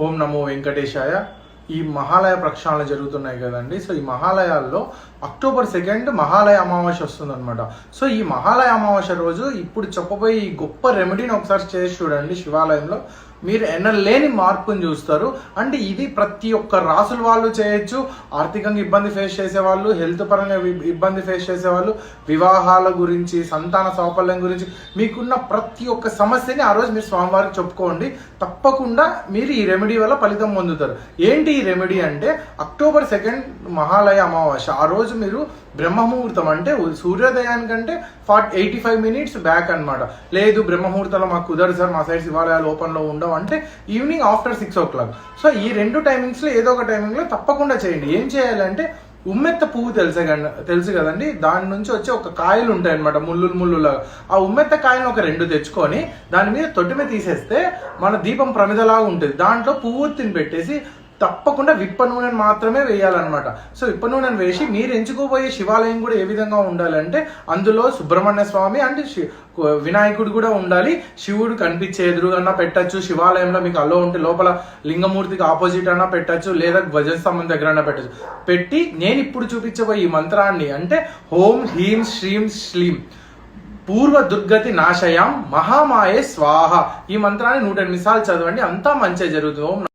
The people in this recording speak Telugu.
ఓం నమో వెంకటేశాయ. ఈ మహాలయ ప్రక్షాళన జరుగుతున్నాయి కదండి. సో ఈ మహాలయాల్లో అక్టోబర్ 2 మహాలయ అమావాస్య వస్తుందన్నమాట. సో ఈ మహాలయ అమావాస్య రోజు ఇప్పుడు చెప్పబోయే ఈ గొప్ప రెమెడీని ఒకసారి చేసి చూడండి. శివాలయంలో మీరు ఎన్నలేని మార్పుని చూస్తారు. అంటే ఇది ప్రతి ఒక్క రాసుల వాళ్ళు చేయొచ్చు. ఆర్థికంగా ఇబ్బంది ఫేస్ చేసేవాళ్ళు, హెల్త్ పరంగా ఇబ్బంది ఫేస్ చేసేవాళ్ళు, వివాహాల గురించి, సంతాన సాఫల్యం గురించి, మీకున్న ప్రతి ఒక్క సమస్యని ఆ రోజు మీరు స్వామివారికి చెప్పుకోండి. తప్పకుండా మీరు ఈ రెమెడీ వల్ల ఫలితం పొందుతారు. ఏంటి ఈ రెమెడీ అంటే, అక్టోబర్ 2 మహాలయ అమావాస్య ఆ రోజు మీరు బ్రహ్మముహూర్తం అంటే సూర్యోదయానికంటే 85 మినిట్స్ బ్యాక్ అనమాట. లేదు బ్రహ్మముహూర్తంలో మాకు కుదరదు సార్, మా సైడ్ శివాలయాలు ఓపెన్లో ఉండవు అంటే ఈవినింగ్ ఆఫ్టర్ 6 o'clock. సో ఈ 2 టైమింగ్స్లో ఏదో ఒక టైమింగ్లో తప్పకుండా చేయండి. ఏం చేయాలంటే, ఉమ్మెత్త పువ్వు తెలుసు కదండి, దాని నుంచి వచ్చి ఒక కాయలు ఉంటాయి అనమాట, ముళ్ళులాగా. ఆ ఉమ్మెత్త కాయలను ఒక 2 తెచ్చుకొని దాని మీద తొట్టిమే తీసేస్తే మన దీపం ప్రమిదలాగా ఉంటుంది. దాంట్లో పువ్వుత్తిని పెట్టేసి తప్పకుండా విప్ప నూనెను మాత్రమే వేయాలన్నమాట. సో విప్ప నూనెను వేసి మీరు ఎంచుకోబోయే శివాలయం కూడా ఏ విధంగా ఉండాలంటే, అందులో సుబ్రహ్మణ్య స్వామి అంటే వినాయకుడు కూడా ఉండాలి. శివుడు కనిపించే ఎదురుగా పెట్టచ్చు. శివాలయంలో మీకు అలో ఉంటే లోపల లింగమూర్తికి ఆపోజిట్ అన్నా పెట్టచ్చు, లేదా ధ్వజస్తంభం దగ్గర పెట్టచ్చు. పెట్టి నేను ఇప్పుడు చూపించబోయే ఈ మంత్రాన్ని అంటే ఓం హ్రీం శ్రీం శ్లీం పూర్వ దుర్గతి నాశయాం మహామాయే స్వాహ, ఈ మంత్రాన్ని 108 సార్లు చదవండి. అంతా మంచిగా జరుగుతుంది. ఓం